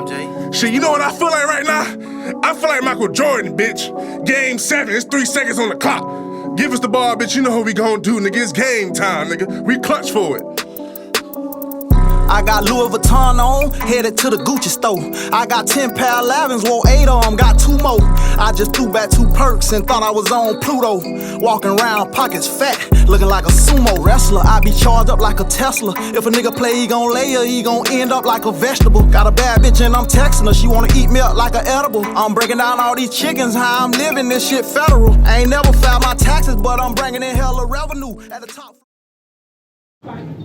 Damn, Jay. Shit, you know what I feel like right now? I feel like Michael Jordan, bitch. Game 7, it's 3 seconds on the clock. Give us the ball, bitch, you know what we gon' do, nigga. It's game time, nigga. We clutch for it. I got Louis Vuitton on, headed to the Gucci store. I got 10 pair of 11s, wore 8 of them, got 2 more. I just threw back 2 perks and thought I was on Pluto. Walking around, pockets fat, looking like a sumo wrestler. I be charged up like a Tesla. If a nigga play, he gon' lay her, he gon' end up like a vegetable. Got a bad bitch and I'm texting her, she wanna eat milk like an edible. I'm breaking down all these chickens, how I'm living, this shit federal. I ain't never filed my taxes, but I'm bringing in hella revenue at the top.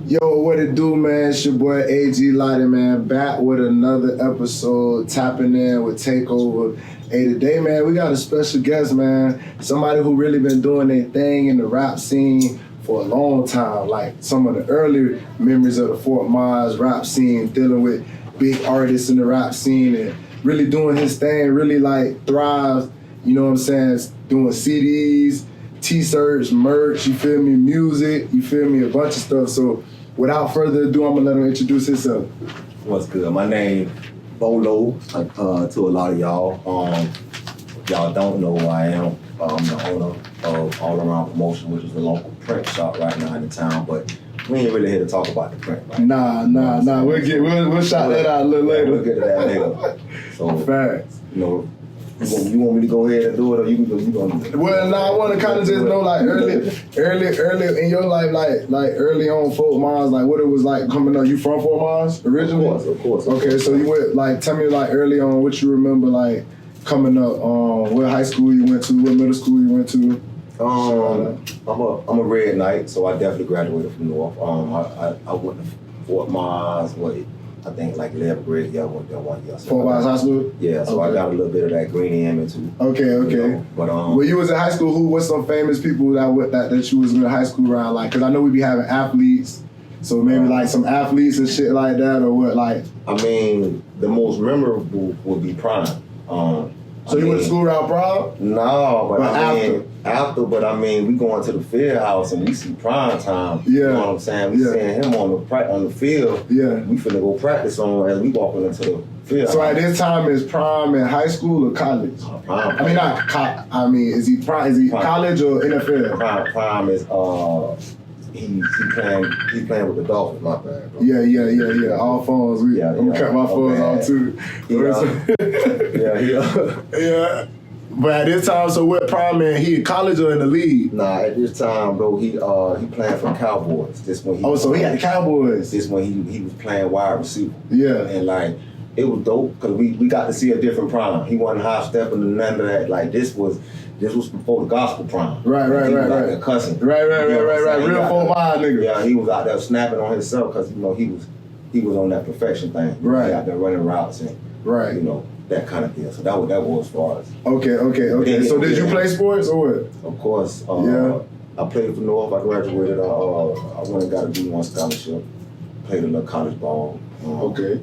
Yo, what it do, man? It's your boy AG Lottie, man, back with another episode, tapping in with Takeover. Hey, today, man, we got a special guest, man. Somebody who really been doing their thing in the rap scene for a long time. Like some of the early memories of the Fort Myers rap scene, dealing with big artists in the rap scene and really doing his thing, really like thrives, you know what I'm saying, doing CDs, T-shirts, merch, you feel me, music, you feel me, a bunch of stuff. So without further ado, I'm gonna let him introduce himself. What's good? My name Bolo, to a lot of y'all. Y'all don't know who I am. I'm the owner of All Around Promotion, which is a local print shop right now in the town, but we ain't really here to talk about the print, right? Nah. We'll shout that out a little later. We'll get to that later. So, facts. You know, you want me to go ahead and do it, or you gonna do it? Well, I want to kind of just know, like, early in your life, like early on Fort Myers, like what it was like coming up. You from Fort Myers originally? Of course. Okay, so you went, like, tell me, like, early on, what you remember, like, coming up. What high school you went to? What middle school you went to? I'm a Red Knight, so I definitely graduated from North. I went to Fort Myers. I think like 11th grade, yeah, I went there 1 year. So Fort Myers High School? Yeah, so okay. I got a little bit of that green in me too. Okay. You know? But when you was in high school, who was some famous people that you was in high school around? Like, cause I know we be having athletes, so maybe like some athletes and shit like that, or what? Like, I mean, the most memorable would be Prime. So you went to school around Prime? No, but after, we going to the field house and we see Prime Time. Yeah. You know what I'm saying? We seeing him on the field. Yeah. We finna go practice on as we walking into the field. So at this time, is Prime in high school or college? Prime. Is he college or NFL? Prime is he's playing with the Dolphins, my bad, bro. Yeah. All phones. I'm gonna cut my phones off too. Yeah. But at this time, so what Prime in? He in college or in the league? Nah, at this time, bro, he playing for the Cowboys. This when he had the Cowboys. This when he was playing wide receiver. Yeah. And like it was dope because we got to see a different Prime. He wasn't high stepping and none of that. Like this was before the gospel Prime. Right. Like a cousin. Right. Real Fort Myers nigga. Yeah, he was out there snapping on himself because you know he was on that perfection thing. Right. He out there running routes and you know that kind of deal. So that was as far as. Okay. So did you play sports or what? Of course. I played for North. I graduated. I went and got a D1 scholarship. Played a little college ball. Okay.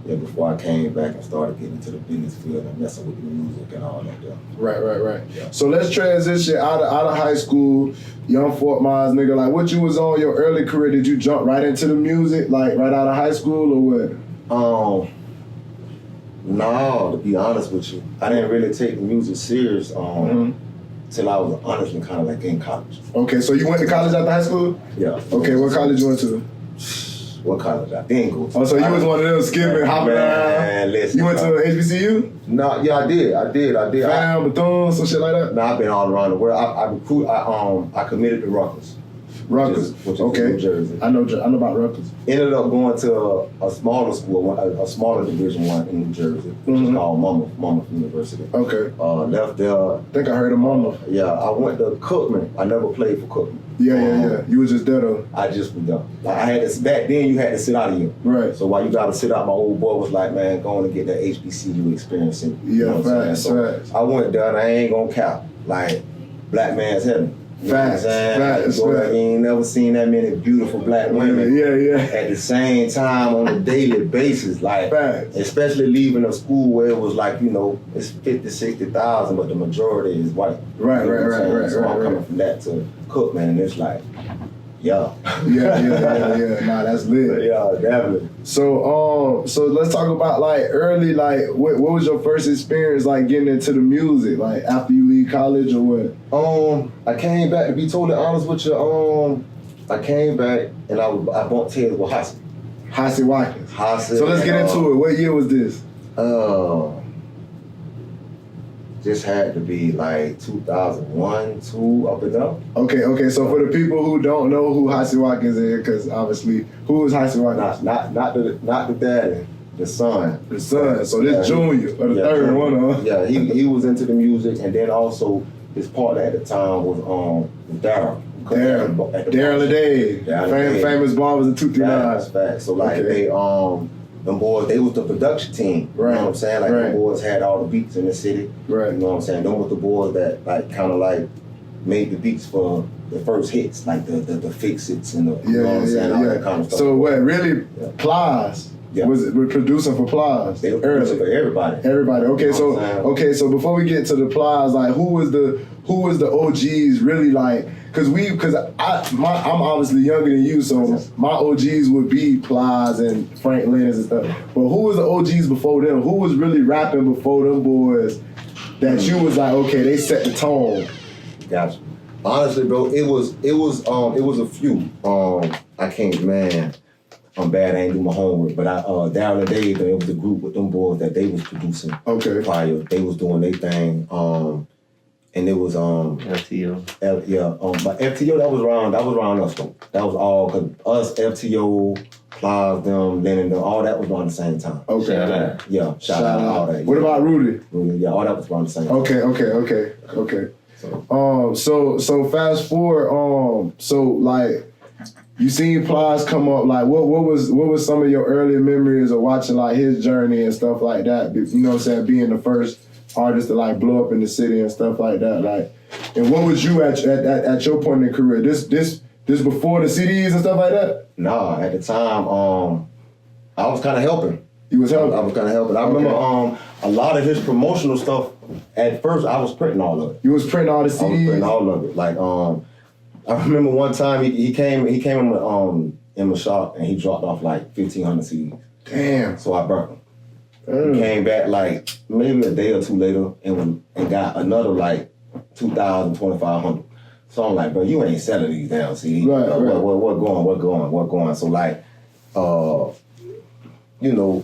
Yeah, before I came back and started getting into the business field and messing with the music and all that there. Right. Yeah. So let's transition out of high school, young Fort Myers nigga. Like, what you was on your early career? Did you jump right into the music, like right out of high school, or what? No, to be honest with you, I didn't really take the music serious till I was honestly kind of like in college. Okay, so you went to college after high school? Yeah. Okay, what college you went to? What college? I didn't go to. Oh, so you was one of them skipping, hopping around? Listen, you went to HBCU? No, yeah, I did. Fam, Bethune, some shit like that? No, I've been all around the world. I committed to Rutgers. Which is in New Jersey. I know about Rutgers. Ended up going to a smaller school, a smaller Division I in New Jersey, which is called Monmouth University. Okay. Left there. I think I heard of Monmouth. Yeah, I went to Cookman. I never played for Cookman. Yeah. You was just there though. I just was there. Like I had to, back then you had to sit out of you. Right. So while you got to sit out, my old boy was like, man, go on and get that HBCU experience. And, you know what I'm saying? So I went there and I ain't gonna cap. Like, black man's heaven. You know what I'm saying? You ain't never seen that many beautiful black women at the same time on a daily basis. Like, especially leaving a school where it was like, you know, it's 50, 60,000, but the majority is white. Right. So I'm coming from that to Cookman, and it's like, Yeah. Yeah. Nah, that's lit. Yeah, definitely. So let's talk about like early, like what was your first experience like getting into the music, like after you leave college or what? I came back, to be totally honest with you, I came back and I bumped heads with Hassie Watkins. Hassie. So let's get into it. What year was this? This had to be like 2001, 2, up and up. Okay. So for the people who don't know who Hassie Watkins is, because obviously, who is Hassie Watkins? Not the daddy, the son. The son. So this Junior, or the third one, huh? Yeah, he was into the music, and then also his partner at the time was Daryl. Daryl and Dave. Famous barbers in 239. That's fact. So like they them boys, they was the production team. Right. You know what I'm saying? Like them boys had all the beats in the city. Right. You know what I'm saying? Them was the boys that like kind of like made the beats for the first hits, like the fix-its and the you know what I'm saying? All that kind of stuff. So what really Plies was producing for Plies? They were producing for everybody. Okay, so before we get to the Plies, like who was the OGs really like? Because I'm obviously younger than you, so my OGs would be Plies and Frank Lennon and stuff. But who was the OGs before them? Who was really rapping before them boys that you was like, okay, they set the tone? Gotcha. Honestly, bro, it was a few. I can't, man. I'm bad. I ain't do my homework, but Daryl and Dave, it was the group with them boys that they was producing. Okay. Prior, they was doing their thing. And it was FTO. But FTO that was around us though. That was all cause us, FTO, Plies, them, Lennon, them, all that was around the same time. Okay. Shout out all that. What about Rudy? Yeah, all that was around the same time. Okay. So fast forward, so like you seen Plies come up, like what was some of your early memories of watching like his journey and stuff like that? You know what I'm saying? Being the first artist to like blow up in the city and stuff like that. Like, and what was you at your point in the career? This before the CDs and stuff like that? Nah, at the time, I was kind of helping. You was helping? I was kind of helping. I remember a lot of his promotional stuff. At first, I was printing all of it. You was printing all the CDs? I was printing all of it. Like, I remember one time he came in my shop and he dropped off like 1,500 CDs. Damn. So I burnt them. He came back like maybe a day or two later and got another like 2,000, 2,500. So I'm like, bro, you ain't selling these damn CDs. Right. What going? So like, you know,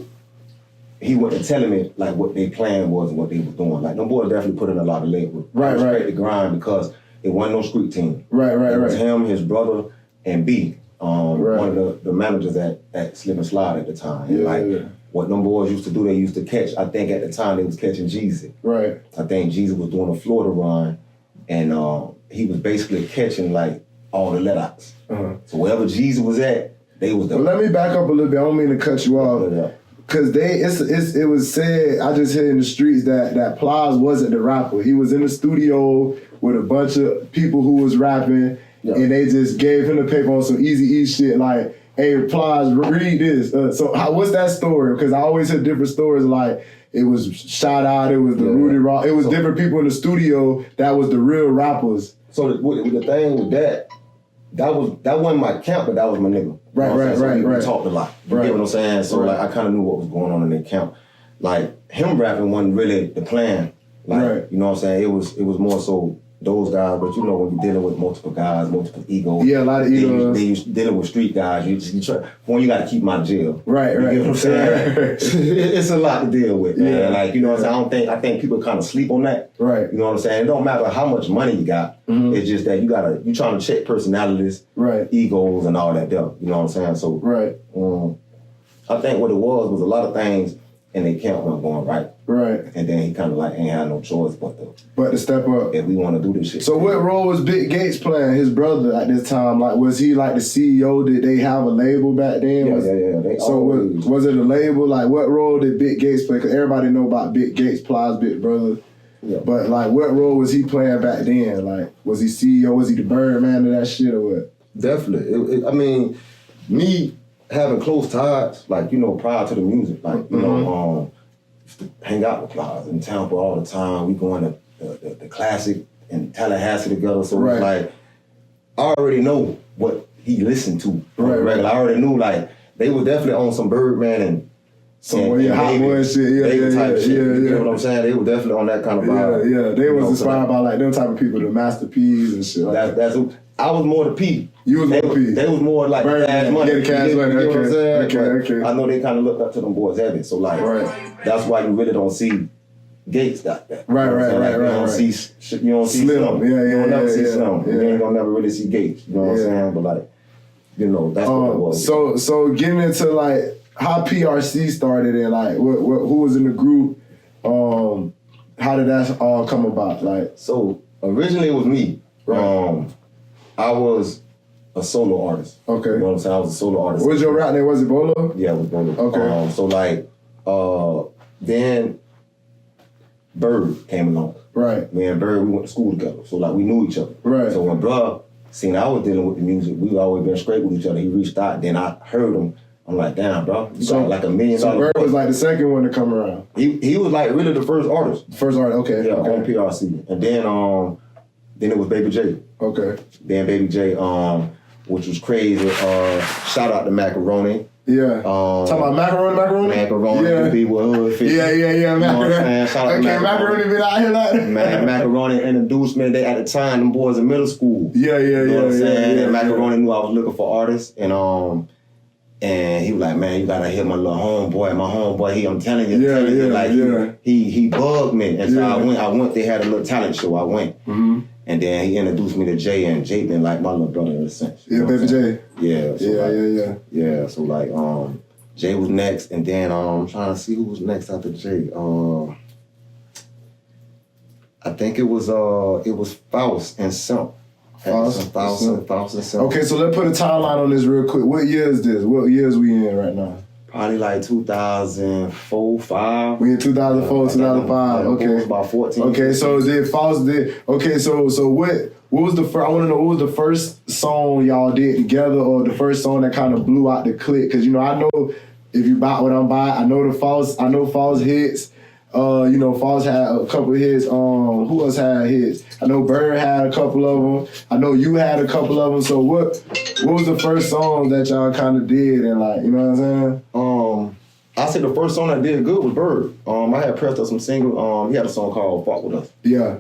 he wasn't telling me like what their plan was and what they was doing. Like them boys definitely put in a lot of labor. Right. The grind because it wasn't no street team. Right. It was him, his brother, and B. One of the managers at Slip and Slide at the time. And what them boys used to do, they used to catch, I think at the time they was catching Jeezy. Right. I think Jeezy was doing a Florida run and he was basically catching like all the letouts. So wherever Jeezy was at, they was there. Well, let me back up a little bit. I don't mean to cut you off. Cause it was said, I just heard in the streets that Plies wasn't the rapper. He was in the studio with a bunch of people who was rapping and they just gave him the paper on some Easy E shit like, hey, Plies, read this. So what's that story? Because I always hear different stories like it was Shout Out, it was the Rudy Roc, it was different people in the studio that was the real rappers. So the thing with that wasn't my camp, but that was my nigga. Right. We talked a lot. You get what I'm saying? So like I kind of knew what was going on in their camp. Like him rapping wasn't really the plan. Like you know what I'm saying? It was more so those guys, but you know when you're dealing with multiple guys, multiple egos. Yeah, a lot of egos. Then you're dealing with street guys. You try, you got to keep them out of jail. Right. You get what I'm saying? It's a lot to deal with, man. Yeah. Like you know what I'm saying? I think people kind of sleep on that. Right. You know what I'm saying? It don't matter how much money you got. It's just that you trying to check personalities, egos, and all that stuff. You know what I'm saying? So I think what it was a lot of things in their camp weren't going right. Right. And then he kind of like ain't had no choice but to step up. If we want to do this shit. So what role was Big Gates playing, his brother, at this time? Like, was he like the CEO? Did they have a label back then? Yeah. So was it a label? Like, what role did Big Gates play? Because everybody know about Big Gates, Plies' big brother. Yeah. But like, what role was he playing back then? Like, was he CEO? Was he the Birdman of that shit or what? Definitely. I mean, me having close ties, like, you know, prior to the music, like, you know, hang out with Plies in Tampa all the time. We going to the Classic in Tallahassee together. So it's like, I already know what he listened to. Right. I already knew like they were definitely on some Birdman and hot boy shit. You know what I'm saying? They were definitely on that kind of vibe. Yeah. They was inspired by like them type of people, the Master P's and shit. I was more the P. You was more P. They was more like Cash Money. Yeah, Cash Money. You know what I'm saying? Okay. I know they kind of looked up to them boys heavy. So like, that's why you really don't see Gates like that. Right. You don't see Slim. Yeah. You don't never see Slim. Yeah. You ain't gonna never really see Gates. You know what I'm saying? But like, you know, that's what it was. So getting into like how PRC started and like who was in the group, how did that all come about? Like, so originally it was me. Right. I was a solo artist. Okay. You know what I'm saying? I was a solo artist. What was your rap name? Was it Bolo? Yeah, it was Bolo. Okay. So like, then Bird came along. Right. Me and Bird, we went to school together. So like we knew each other. Right. So when Bruh seen I was dealing with the music, we always been straight with each other. He reached out, then I heard him. I'm like, damn, bro, you got like $1 million. So Bird was like the second one to come around. He was like really the first artist. Okay. Yeah, on PRC. And then it was Baby J. Okay. Then Baby J, which was crazy. Shout out to Macaroni. Yeah. Talking about macaroni? Macaroni, yeah. People hood fit. Yeah, macaroni. Shout out to Macaroni been out here like that. Man, Macaroni introduced me. They at the time, them boys in middle school. Yeah. You know what I'm saying? And Macaroni knew I was looking for artists, and he was like, man, you gotta hit my little homeboy. My homeboy, I'm telling you, he bugged me. And so I went, they had a little talent show. I went. Mm-hmm. And then he introduced me to Jay, and Jay been like my little brother in a sense. Yeah, Baby J. Yeah. So Yeah, so like, Jay was next, and then I'm trying to see who was next after Jay. I think it was Faust and Simp. Faust and Simp. Okay, so let's put a timeline on this real quick. What year is this? What years we in right now? Probably like 2004, 5. We in 2004, 2005. Okay. It was about 14. Okay, so did Faust did. Okay, so what was the first? I want to know what was the first song y'all did together, or the first song that kind of blew out the clip? Because I know if you buy what I'm buying, I know Faust hits. Faust had a couple of hits. Who else had hits? I know Bird had a couple of them. I know you had a couple of them. So what was the first song that y'all kind of did and like, you know what I'm saying? I say the first song I did good was Bird. I had pressed up some single. He had a song called "Fuck With Us." Yeah.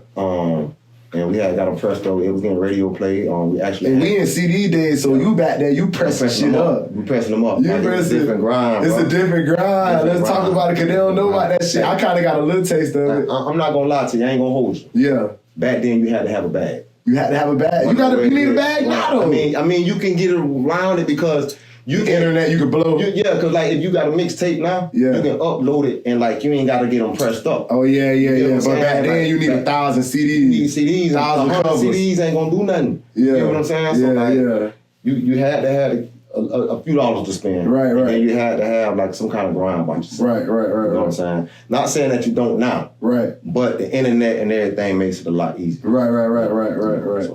And we had got him pressed up. It was getting radio play. We in CD days, so you back there, you pressing shit up. We pressing them up. It's a different grind. It's a different grind. Let's talk about it, because they don't know about that shit. I kind of got a little taste of it. I'm not going to lie to you. I ain't going to hold you. Yeah. Back then, you had to have a bag. You had to have a bag. You need a bag now, though. I mean, you can get around it because you can, internet, you can blow. Because like if you got a mixtape now, you can upload it and like you ain't got to get them pressed up. Oh yeah. But back then you need 1,000 CDs. You need CDs. 1,000 CDs ain't gonna do nothing. Yeah. You know what I'm saying? So you had to have a few dollars to spend. Right. And then you had to have like some kind of grind by yourself. Right. You know what I'm saying? Not saying that you don't now. Right. But the internet and everything makes it a lot easier. Right.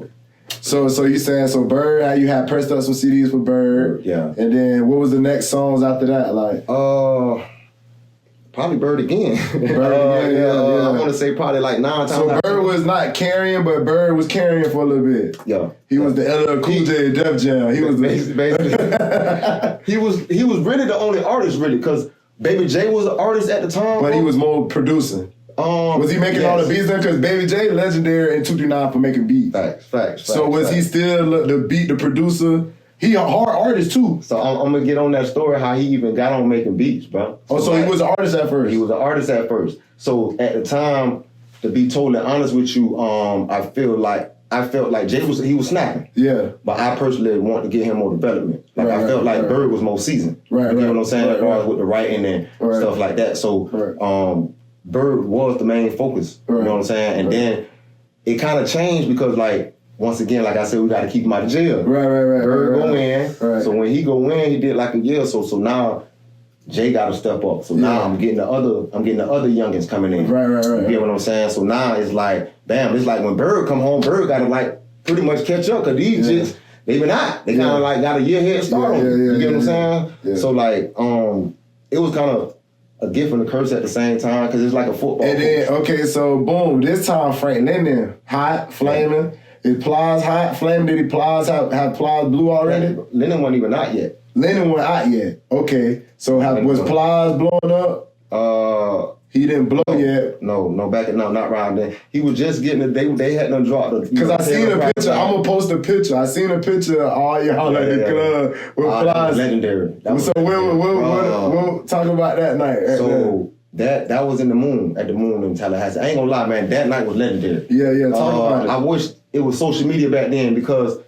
So you saying Bird, how you had pressed up some CDs for Bird. Yeah. And then what was the next songs after that? Like probably Bird again. I want to say probably like 9 times. So Bird was not carrying, but Bird was carrying for a little bit. Yeah. He was the LL Cool J Def Jam. He was basically. he was really the only artist really, because Baby J was an artist at the time. But he was more producing. Was he making all the beats then? Because Baby J legendary in 239 for making beats. Facts. So was he still the producer? He a hard artist too. So I'm gonna get on that story how he even got on making beats, bro. So he was an artist at first. He was an artist at first. So at the time, to be totally honest with you, I felt like Jay was snapping. Yeah. But I personally want to get him more development. Like I felt like Bird was more seasoned. You know what I'm saying? As far as with the writing and stuff like that. So Bird was the main focus. You know what I'm saying? And then it kind of changed because like once again, like I said, we got to keep him out of jail. Bird go in. So when he go in, he did like a year or so. So now Jay got to step up. So now I'm getting the other youngins coming in. You get what I'm saying? So now it's like, bam, it's like when Bird come home, Bird got to like pretty much catch up, because these jits, they been out. They kind of like got a year head start on them. You get what I'm saying? Yeah. So like, it was kind of a gift and a curse at the same time, because it's like a football. And then, okay, so boom, this time Frank Lini, hot, flaming. Is Plies hot? Flame, did he Plies have Plies blue already? Lini wasn't even out yet. Lini wasn't out yet. Okay. So was Plies blowing up? He didn't blow yet. No, not around then. He was just getting they hadn't dropped the. Because I seen a picture. I'm gonna post a picture. I seen a picture of all y'all at the club with Plies. Legendary. So we'll talk about that night. So that was in the Moon, at the Moon in Tallahassee. I ain't gonna lie, man. That night was legendary. Yeah. Talk about it. I wish it was social media back then because.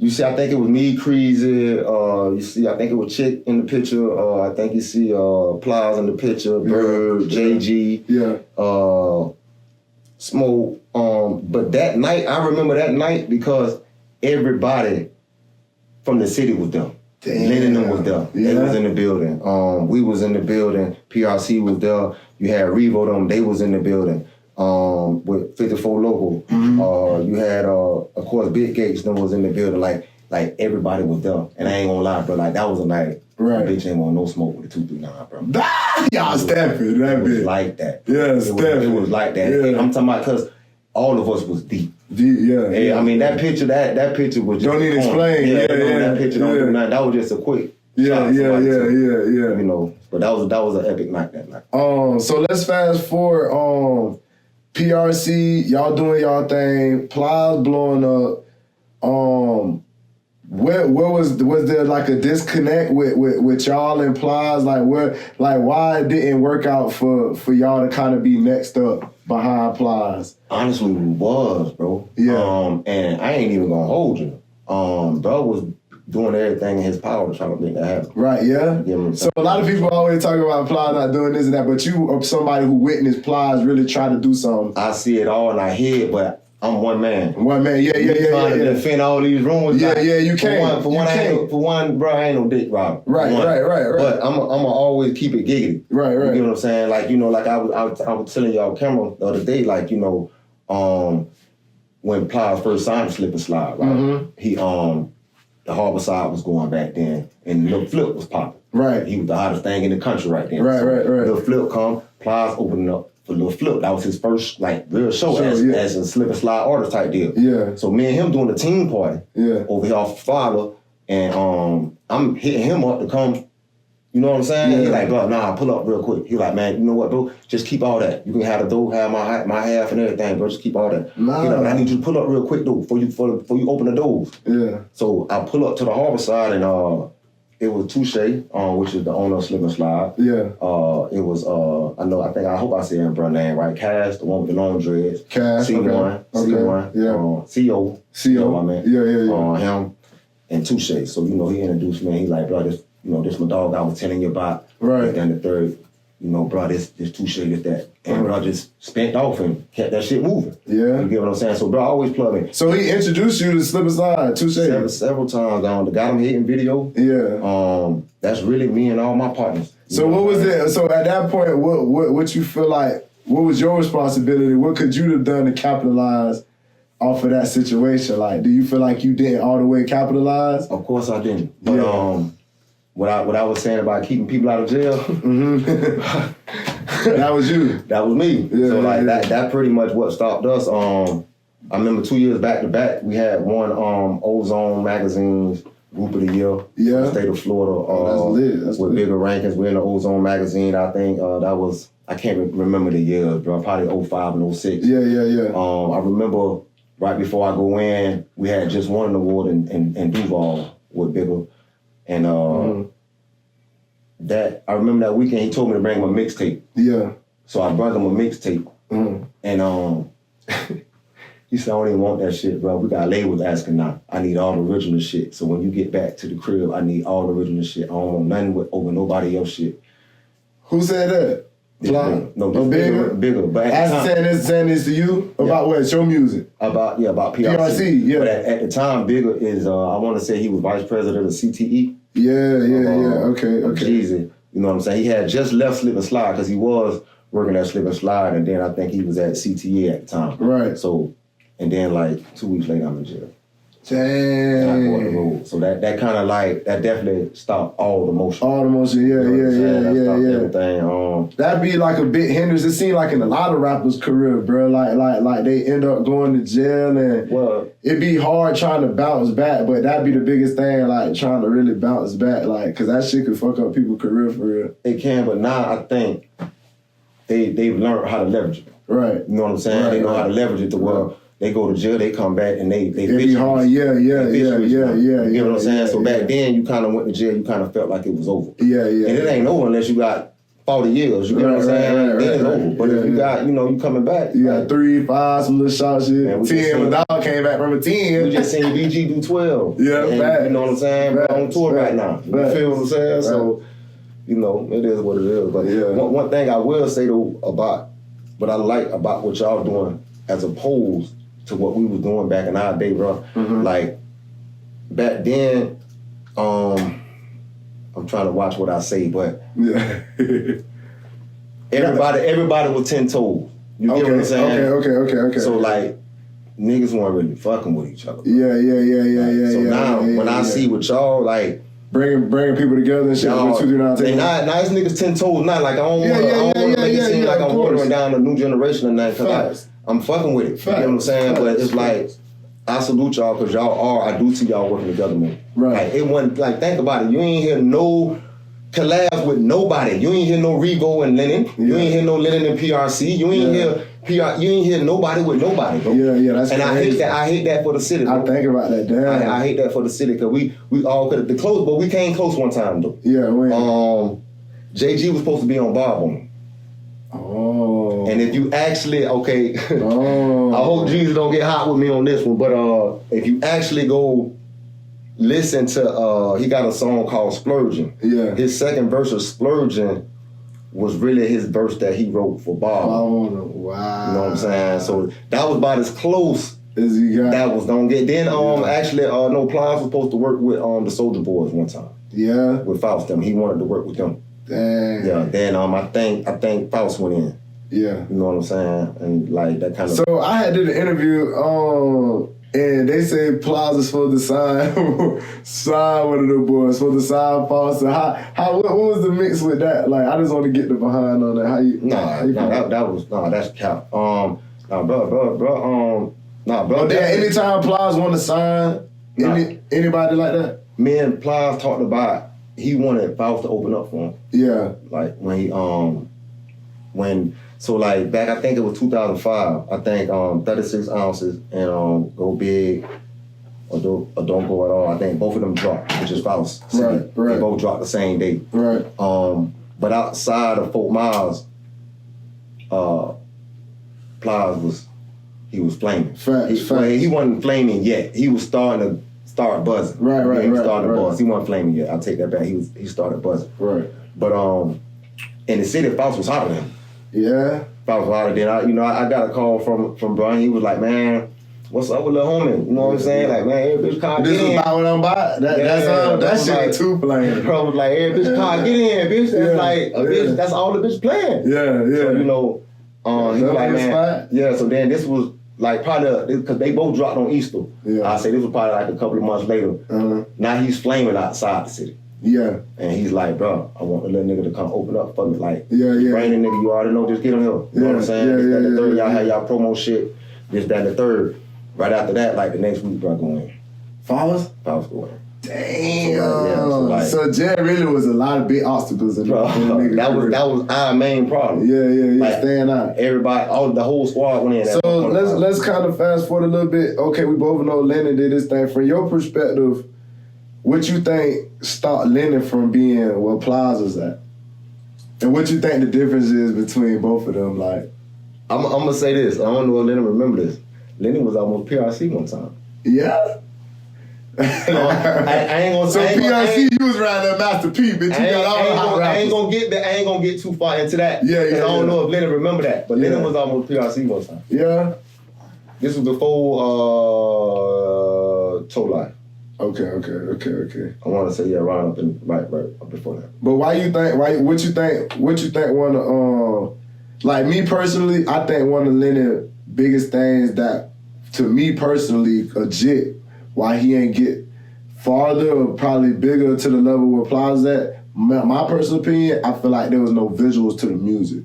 You see, I think it was me, Creasy. You see, I think it was Chick in the picture. I think you see Plies in the picture, Bird, JG, Smoke. But that night, I remember that night because everybody from the city was there. Lini was there. Yeah. They was in the building. We was in the building. PRC was there. You had Revo them. They was in the building. With 54 Local. You had, of course, Big Gates them was in the building. Like everybody was there. And I ain't gonna lie, bro. Like, that was a night. Right. Bitch ain't want no smoke with the 239, bro. Y'all Stafford, that bitch. It was like that. Yeah, Stafford. It was like that. Yeah. I'm talking about because all of us was deep. Yeah. I mean, that picture was just. Don't need to explain. Yeah. That picture don't do nothing. That was just a quick. Yeah. You know, but that was an epic night that night. So let's fast forward. PRC, y'all doing y'all thing. Plies blowing up. Where was there like a disconnect with y'all and Plies? Why it didn't work out for y'all to kind of be next up behind Plies? Honestly, we was, bro. Yeah. And I ain't even gonna hold you. Bro was doing everything in his power to try to make that happen. Right, yeah? So a lot of people always talk about Plies not doing this and that, but you are somebody who witnessed Plies really try to do something. I see it all and I hear it, but I'm one man. One man, yeah. Trying to defend all these rumors. Yeah, you can't. For one, bro, I ain't no dick robber. Right. But I'm always keep it giggity. Right. You know what I'm saying? Like, you know, like I was telling y'all camera the other day, like, you know, when Plies first signed Slip and Slide, right? Mm-hmm. He the Harbor Side was going back then, and Lil Flip was popping. Right. He was the hottest thing in the country right then. Right. Lil Flip come, Plies opening up for Lil Flip. That was his first real show as a Slip and Slide artist type deal. Yeah. So me and him doing a team party over here off Father, and I'm hitting him up to come. You know what I'm saying? Yeah. He like, bro, nah, pull up real quick. He like, man, you know what, bro? Just keep all that. You can have the dough, have my half and everything, bro. Just keep all that. Nah. He like, I need you to pull up real quick, though, before you open the doors. Yeah. So I pull up to the Harbor Side, and it was Touche, which is the owner of Slip and Slide. Yeah. It was I hope I said her name right. Cass, the one with the long dreads. Cass. C1. C1. Yeah. CO. I mean. Yeah. Him and Touche. So you know he introduced me. He like, bro, this my dog I was telling you about. Right. And then the third, bro, this Touche, this that. And bro, just spent off and kept that shit moving. Yeah. You get what I'm saying? So bro, I always plug me. So he introduced you to Slip and Slide, Touche. Several times on the Got Him Hitting video. Yeah. That's really me and all my partners. So what was it? So at that point, what you feel like? What was your responsibility? What could you have done to capitalize off of that situation? Like, do you feel like you didn't all the way capitalize? Of course I didn't. But what I was saying about keeping people out of jail, that was you. That was me. Yeah, so that pretty much what stopped us. I remember 2 years back to back, we had one Ozone Magazine's Group of the Year. Yeah. The state of Florida. That's lit. That's with lit. bigger rankings. We're in the Ozone Magazine. I think that was, I can't remember the years, bro. Probably 05 and 06. Yeah. I remember right before I go in, we had just won an award in Duval with bigger. And that I remember that weekend he told me to bring him a mixtape. Yeah. So I brought him a mixtape. And he said, I don't even want that shit, bro. We got labels asking now. I need all the original shit. So when you get back to the crib, I need all the original shit. I don't want nothing over nobody else shit. Who said that? Bigger. But saying this to you about what? Show music. About PRC. Yeah. But at the time, Bigger is I want to say he was vice president of CTE. Yeah. Okay. Jeezy. You know what I'm saying? He had just left Slip and Slide because he was working at Slip and Slide, and then I think he was at CTA at the time. Right. So, and then like 2 weeks later, I'm in jail. Damn. I go on the road. So that kind of like, that definitely stopped all the motion. All the motion, yeah. Everything. That'd be like a big hindrance. It seems like in a lot of rappers' career, bro. Like they end up going to jail and it'd be hard trying to bounce back, but that'd be the biggest thing, like trying to really bounce back, like, cause that shit could fuck up people's career for real. It can, but now I think they've learned how to leverage it. Right. You know what I'm saying? Right, they know how to leverage it to where they go to jail, they come back and they be hard, yeah. You know what I'm saying? So back then, you kind of went to jail, you kind of felt like it was over. Yeah. And it ain't over unless you got 40 years, you know what I'm saying? Then it's over. But if you got, you coming back. You got 3, 5, some little shot shit. Man, 10, when dog came back from a 10. We just seen BG do 12. Yeah, and, you know what I'm saying? We're on tour right now. You feel what I'm saying? So, it is what it is. But one thing I will say though about what I like about what y'all doing as opposed to what we was doing back in our day, bro. Mm-hmm. Like, back then, I'm trying to watch what I say, but everybody was 10 toes. You get what I'm saying? Okay. So like, niggas weren't really fucking with each other. Yeah. So now, when I see what y'all like, bringing people together and shit. Nice niggas 10 toes. Not like I don't want to make it seem like I'm watering down a new generation or nothing. Cause I'm fucking with it. You know what I'm saying? But it's like, I salute y'all because I do see y'all working together, man. Right. Like, it wasn't, like, think about it. You ain't hear no collabs with nobody. You ain't hear no Rego and Lennon. Yeah. You ain't hear no Lennon and PRC. You ain't hear nobody with nobody, bro. Yeah, that's and crazy. I hate that for the city, bro. I think about that, damn. I hate that for the city because we all could have been close, but we came close one time, though. Yeah, when? JG was supposed to be on Bob on. Oh. And if you actually, I hope Jesus don't get hot with me on this one, but if you actually go listen to, he got a song called Splurging. Yeah. His second verse of Splurging was really his verse that he wrote for Bob. Wow. You know what I'm saying? So that was about as close as he got. That was gonna get. Then actually, Plies was supposed to work with the Soulja Boys one time. Yeah. With Faust them. He wanted to work with them. Dang. Yeah. Then I think Faust went in. Yeah. You know what I'm saying? And like that kind of. So I did an interview, and they said Plies is supposed to sign one of the boys, supposed to sign Faust. So what was the mix with that? Like, I just want to get the behind on that. That's cap. Bro. Anytime Plies want to sign anybody like that? Me and Plies talked about he wanted Faust to open up for him. Yeah. Like when he so like back, I think it was 2005. I think 36 ounces and Go Big or Don't Go at All. I think both of them dropped, which is Faust. Right. They both dropped the same day. Right. But outside of 4 miles, Plies was flaming. Facts. He wasn't flaming yet. He was starting to buzzing. Right. He was starting to buzz. He wasn't flaming yet. I'll take that back. He started buzzing. Right. But in the city, Faust was hotter than him. Yeah. Faust was hotter than I got a call from Brian. He was like, man, what's up with little homie? You know what I'm saying? Like, man, every bitch car get in. This is about what I'm about. That shit like, too plain. Bro was like, every bitch car get in, bitch. That's like a bitch. That's all the bitch playing. Yeah. So he was like, man. Spot? Yeah. So then this was like probably because they both dropped on Easter. Yeah. I say this was probably like a couple of months later. Uh-huh. Now he's flaming outside the city. Yeah. And he's like, bro, I want the little nigga to come open up for me. Like, yeah. Bring the nigga, you already know, just get him here. You know what I'm saying? This, that, the third. Y'all had y'all promo shit. This, that, the third. Right after that, like the next week, bro, going. Faust go in. Damn. So Jed really was a lot of big obstacles in that was our main problem. Yeah, like, staying out. Everybody, the whole squad went in. So let's kind of fast forward a little bit. Okay, we both know Lennon did this thing. From your perspective, what you think stopped Lennon from being where Plies was at? And what you think the difference is between both of them? Like, I'm gonna say this. I don't know if Lennon remember this. Lennon was almost PRC one time. Yeah. I ain't gonna. So PRC, you was around there, Master P, but you got all the I ain't gonna get too far into that. Yeah. I don't know if Lennon remember that, but Lennon was almost PRC one time. Yeah. This was before Toe Life. Okay. I want to say right up before that. But what you think one of like me personally, I think one of Lennon's biggest things that to me personally legit why he ain't get farther or probably bigger to the level where Plies at. My personal opinion, I feel like there was no visuals to the music.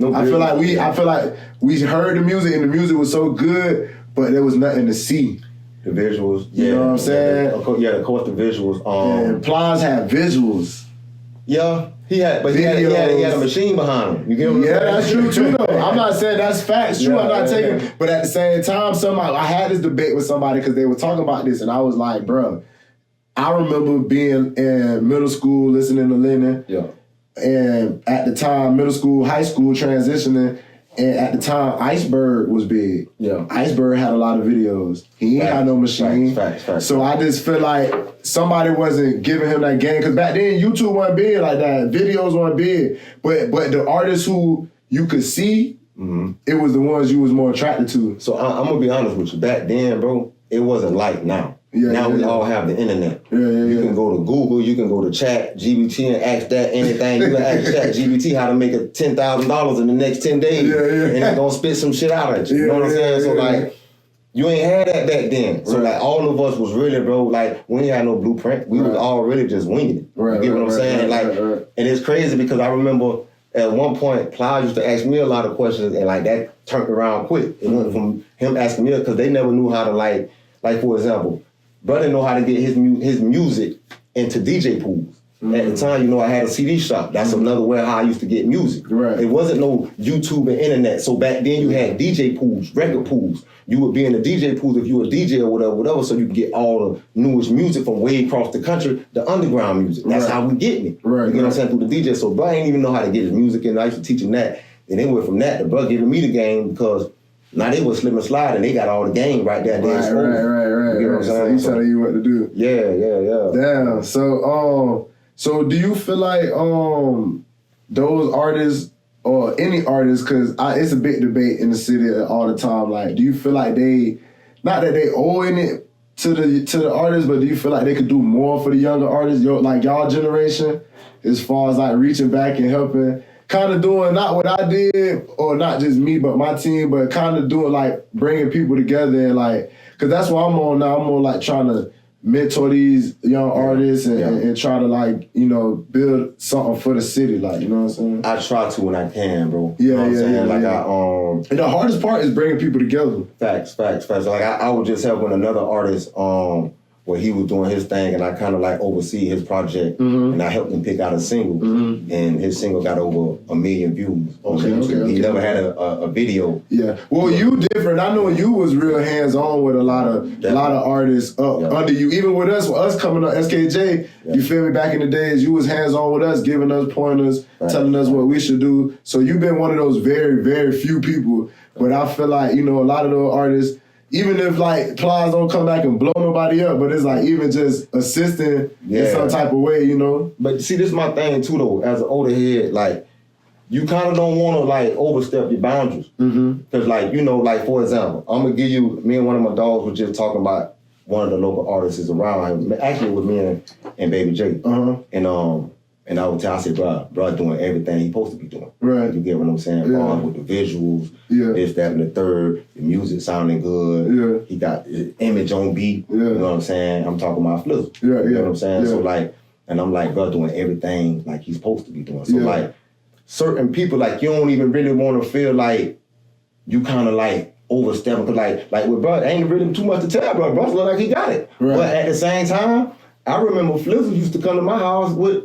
I feel like we heard the music and the music was so good, but there was nothing to see. The visuals, you know what I'm saying? Of course, the visuals. And Plies had visuals. Yeah, he had a machine behind him. You get what I'm saying? That's true too, though. I'm not saying that's facts. True, I'm not taking. But at the same time, I had this debate with somebody because they were talking about this, and I was like, bro, I remember being in middle school listening to Lini. Yeah. And at the time, middle school, high school, transitioning, and at the time, Iceberg was big. Yeah. Iceberg had a lot of videos. He ain't had no machine. Facts. So I just feel like somebody wasn't giving him that game. Because back then, YouTube wasn't big like that. Videos weren't big. But the artists who you could see, it was the ones you was more attracted to. So I'm going to be honest with you. Back then, bro, it wasn't like now. Now we all have the internet. You can go to Google, you can go to Chat GBT and ask that anything. You can ask Chat GBT how to make $10,000 in the next 10 days. And it's gonna spit some shit out at you. You know what I'm saying? So like, you ain't had that back then. So like all of us was really, bro, like we ain't had no blueprint. We was all really just winging it. You get what I'm saying? And it's crazy because I remember at one point, Plies used to ask me a lot of questions and like that turned around quick. It went from him asking me because they never knew how to like for example, brother know how to get his music into DJ pools. At the time, I had a CD shop. That's another way how I used to get music. It wasn't no YouTube and internet. So back then you had DJ pools, record pools. You would be in the DJ pools if you were a DJ or whatever, so you could get all the newest music from way across the country, the underground music. That's how we getting it. You get what I'm saying? Through the DJ. So bro, I didn't even know how to get his music in. I used to teach him that. And then went from that to bro giving me the game because now they was slip and slide and they got all the game right there. Right. You know what I'm saying? So he telling you what to do. Yeah. Damn. So do you feel like those artists or any artists, because it's a big debate in the city all the time, like do you feel like not that they owing it to the artists, but do you feel like they could do more for the younger artists, like y'all generation, as far as like reaching back and helping? Kind of doing not what I did, or not just me, but my team, but kind of doing like bringing people together and like, because that's what I'm on now. I'm on like trying to mentor these young artists and try to like, build something for the city, like, you know what I'm saying? I try to when I can, bro. Yeah, you know what I'm saying? Like and the hardest part is bringing people together. Facts. Like I was just helping another artist, where he was doing his thing and I kind of like oversee his project and I helped him pick out a single and his single got over 1 million views on YouTube. He never had a video. Yeah. Well, you different. I know you was real hands-on with a lot of artists under you. Even with us coming up, SKJ, you feel me, back in the days, you was hands-on with us, giving us pointers, telling us what we should do. So you've been one of those very, very few people. But I feel like, a lot of those artists, even if like Plies don't come back and blow nobody up, but it's like even just assisting in some type of way, But see, this is my thing too though, as an older head, like you kind of don't want to like overstep your boundaries. Cause like, like for example, I'm gonna give you, me and one of my dogs were just talking about one of the local artists around. Actually it was me and Baby J. And I would tell, I said, bro doing everything he supposed to be doing. Right. You get what I'm saying? With the visuals, this, that, and the third, the music sounding good. He got his image on beat. You know what I'm saying? I'm talking about Flizzle. You know what I'm saying? So like, and I'm like, bro doing everything like he's supposed to be doing. So like, certain people, like you don't even really want to feel like you kind of like overstepping. Cause like with bro, ain't really too much to tell, bro. Bro look like he got it. Right. But at the same time, I remember Flizzle used to come to my house with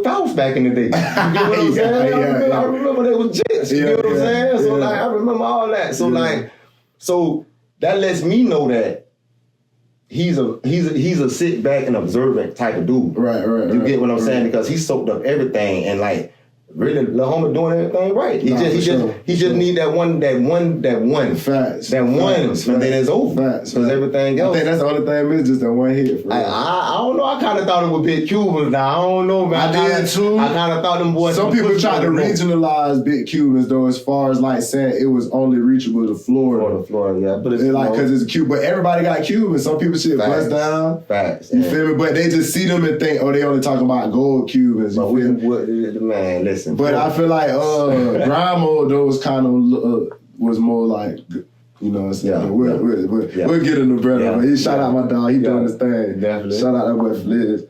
Faust back in the day. You get what I'm saying? I remember they was jits. You get what I'm saying? So like I remember all that. So like, so that lets me know that he's a sit back and observant type of dude. Right. You get what I'm saying? Because he soaked up everything and like really the homie doing everything right. He just need that one. Facts. That one, and then it's over. Facts. Because everything else. I think that's the only thing is just that one hit. I don't know. I kind of thought it was Big Cubans. Now I don't know, man. I did too. I kind of thought them boys. Some people try to regionalize Big Cubans though, as far as like saying it was only reachable to Florida. Yeah, but it's like because it's Cuban. But everybody got Cubans. Some people shit bust down. Facts. You feel me? But they just see them and think, they only talking about gold Cubans. But man, listen. But I feel like grime mode though was kind of was more like You know what I'm saying? We'll get in the brother. He shout out my dog. He doing his thing. Definitely. Shout out that boy Plies.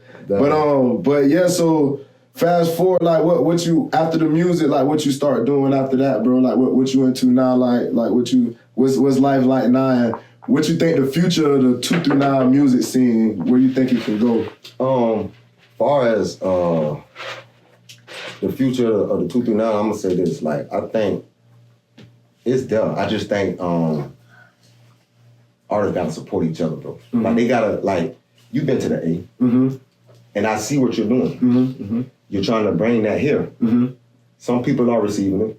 But yeah, so fast forward, like what you after the music, like what you start doing after that, bro? Like what you into now? Like what's life like now? And what you think the future of the 2 through 9 music scene? Where you think it can go? Far as the future of the 2 through 9, I'm gonna say this. Like I think it's done. I just think artists gotta support each other, bro. Mm-hmm. Like they gotta you've been to the A, and I see what you're doing. You're trying to bring that here. Some people are receiving it.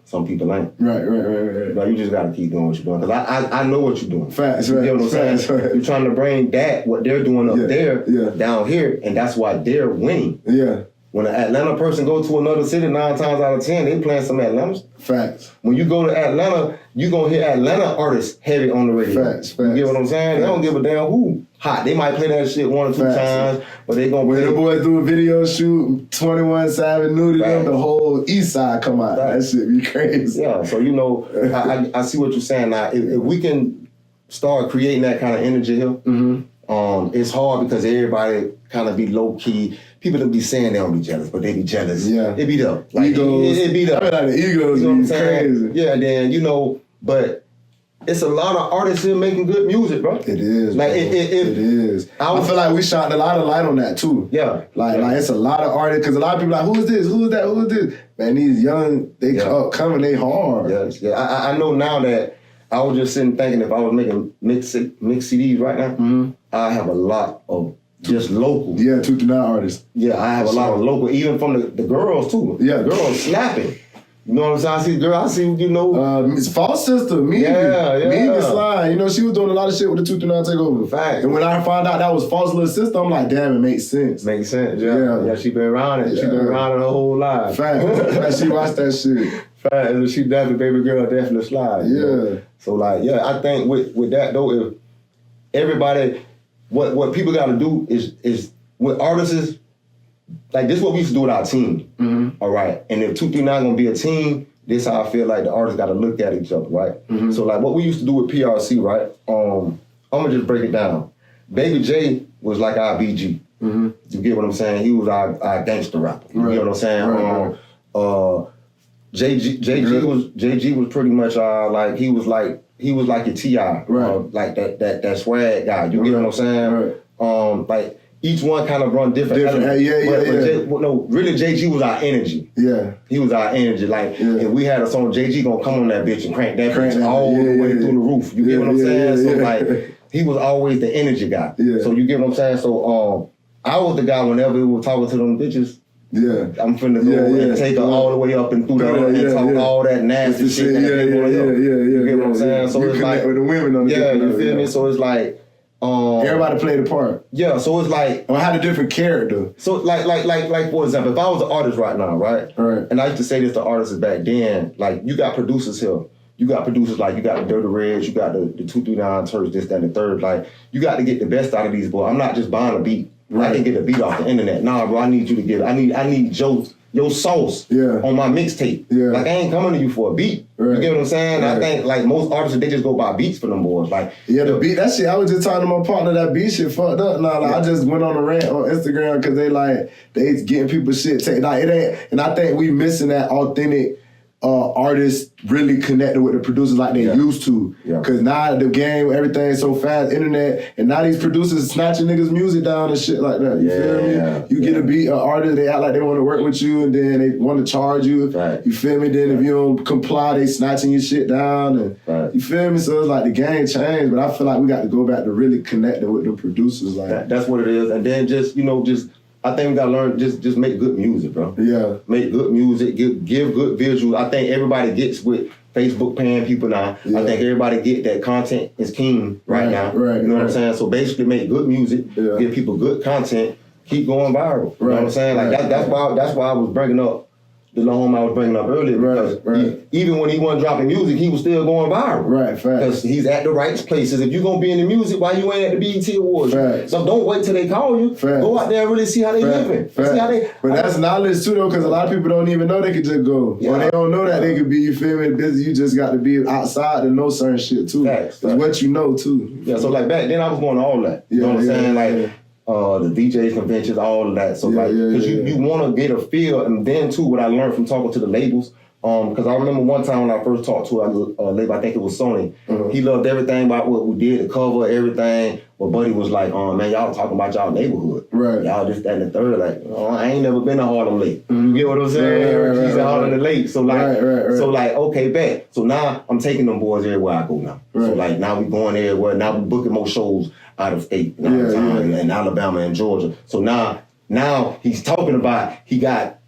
Some people ain't. Right. But you just gotta keep doing what you're doing. Because I know what you're doing. Facts, you right. know what I'm saying? Right. You're trying to bring what they're doing up there down here, and that's why they're winning. Yeah. When an Atlanta person go to another city, 9 times out of 10, they playing some Atlanta. Facts. When you go to Atlanta, you gonna hear Atlanta artists heavy on the radio. Facts. You get what I'm saying? They don't give a damn who hot. They might play that shit 1 or 2 times, but they gonna when the boys do a video shoot, 21 Savage, Nudie, them, the whole East Side come out. That shit be crazy. Yeah. So I see what you're saying now. If we can start creating that kind of energy here, it's hard because everybody kind of be low key. People that be saying they don't be jealous, but they be jealous. Yeah. It be them. Like, egos. It be them. I mean, like the egos you know be crazy. Yeah, then, but it's a lot of artists here making good music, bro. It is. Like, bro. it is. I feel like we shot a lot of light on that, too. Yeah. Like it's a lot of artists, because a lot of people like, who is this? Who is that? Who is this? Man, these young, they coming, they hard. Yes. Yeah. I know now that I was just sitting thinking if I was making mix CDs right now, I have a lot of just local. Yeah, 2 through 9 artists. Yeah, I have a lot of local, even from the girls too. Yeah. Girls snapping. You know what I'm saying? I see, it's False Sister, me. Me Slide. She was doing a lot of shit with the 2 through 9 Takeover. Fact. And when I found out that was False Little Sister, I'm like, damn, it makes sense. Makes sense, yeah. She been around it. She been around it her whole life. Fact. She watched that shit. Fact. And she definitely, baby girl, definitely Slide. Yeah. So I think with that though, if everybody, what people got to do is with artists, like this is what we used to do with our team. All right. And if 2 through 9 gonna be a team, this how I feel like the artists got to look at each other, right? So like what we used to do with PRC, right? I'm gonna just break it down. Baby J was like our BG. You get what I'm saying? He was our gangster rapper. You get what I'm saying? JG was pretty much he was like your T.I. Like that swag guy. You get what I'm saying? Like each one kind of run different. Really JG was our energy. Yeah. He was our energy. Like if we had a song, JG gonna come on that bitch and crank that bitch all the way through the roof. You get what I'm saying? So like he was always the energy guy. So you get what I'm saying? So I was the guy whenever we were talking to them bitches. Yeah, I'm finna go and take her all the way up and through and talk all that nasty shit. You get what I'm saying? So it's like with the women on the you feel me? So it's like everybody played a part. Yeah, so it's like or had a different character. So like for example, if I was an artist right now, right? And I used to say this to artists back then, like you got producers here. You got producers like you got the Dirty Reds, you got the 2 through 9 Turks, this, that, and the third. Like you got to get the best out of these boys. I'm not just buying a beat. I can get a beat off the internet. Nah, bro, I need you to get it. I need your sauce on my mixtape. Like I ain't coming to you for a beat. You get what I'm saying? I think like most artists, they just go buy beats for them boys. Like the beat, that shit. I was just talking to my partner, that beat shit fucked up. Nah, like I just went on a rant on Instagram because they getting people shit. Like it ain't, and I think we missing that authentic artists really connected with the producers like they used to. Cause now the game, everything's so fast, internet, and now these producers snatching niggas' music down and shit like that. You feel me? You get a beat, an artist, they act like they want to work with you, and then they want to charge you. You feel me? Then if you don't comply, they snatching your shit down. And you feel me? So it's like the game changed, but I feel like we got to go back to really connecting with the producers. Like that's what it is. And then just I think we gotta learn just make good music, bro. Yeah. Make good music, give good visuals. I think everybody gets with Facebook paying people now. I think everybody get that content is king right now. You know what I'm saying? So basically make good music, give people good content, keep going viral. You know what I'm saying? Like that's why I was bringing up the little homie I was bringing up earlier, because even when he wasn't dropping music, he was still going viral. Right, facts. Because he's at the right places. If you're gonna be in the music, why you ain't at the BET Awards? Facts. So don't wait till they call you. Facts. Go out there and really see how they living. See how they. But that's knowledge too, though, because a lot of people don't even know they could just go. Yeah. Or they don't know that they could be. You feel me? You just got to be outside and know certain shit too. Facts. It's what you know too. Yeah. So like back then, I was going to all that. You know what I'm saying? Like. The DJs conventions, all of that. So because you want to get a feel, and then too, what I learned from talking to the labels, because I remember one time when I first talked to a label, I think it was Sony. He loved everything about what we did, the cover, everything. But Buddy was like, man, y'all talking about y'all neighborhood. Right. Y'all just that and the third. Like, I ain't never been to Harlem Lake. You get what I'm saying? He's in Harlem Lake. So like, so like, okay, bet. So now I'm taking them boys everywhere I go now. So like now we going everywhere. Now we booking more shows out of state, in Alabama and Georgia. So now he's talking about he got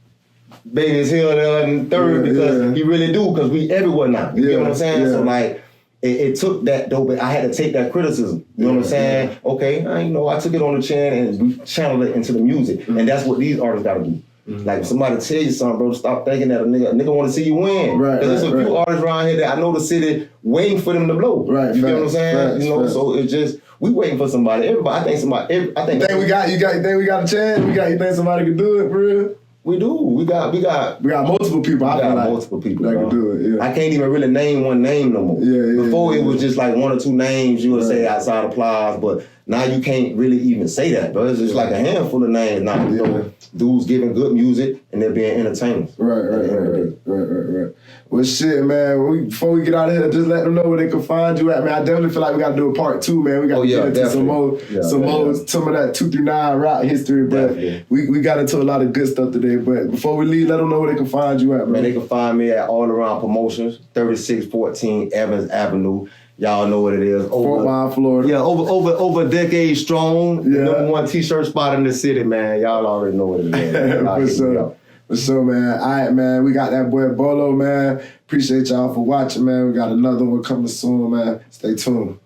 Baby's Hill there in third because he really do, because we everywhere now. You get what I'm saying? So like it took that though, but I had to take that criticism. You know what I'm saying? Okay, I took it on the chin and we channeled it into the music. And that's what these artists gotta do. Like if somebody tell you something, bro, stop thinking that a nigga want to see you win. Because there's a few artists around here that I know the city waiting for them to blow. You get what I'm saying? So it's just we waiting for somebody. Everybody, I think somebody. You think we got a chance? You think somebody can do it for real? We do. We got multiple people. I got multiple people that can do it. Yeah. I can't even really name one name no more. Before it was just like one or two names you would say outside of Plies, but now you can't really even say that, bro. It's just like a handful of names now. You know, dudes giving good music and they're being entertainers. Right. Well, shit, man. Before we get out of here, just let them know where they can find you at, man. I definitely feel like we got to do a part 2, man. We got to get into some of that 239 rap history, but we got into a lot of good stuff today. But before we leave, let them know where they can find you at, bro. Man, they can find me at All Around Promotions, 3614 Evans Avenue. Y'all know what it is. Fort Myers, Florida. Yeah, over a decade strong. The #1 t-shirt spot in the city, man. Y'all already know what it is. For sure, man. All right, man. We got that boy Bolo, man. Appreciate y'all for watching, man. We got another one coming soon, man. Stay tuned.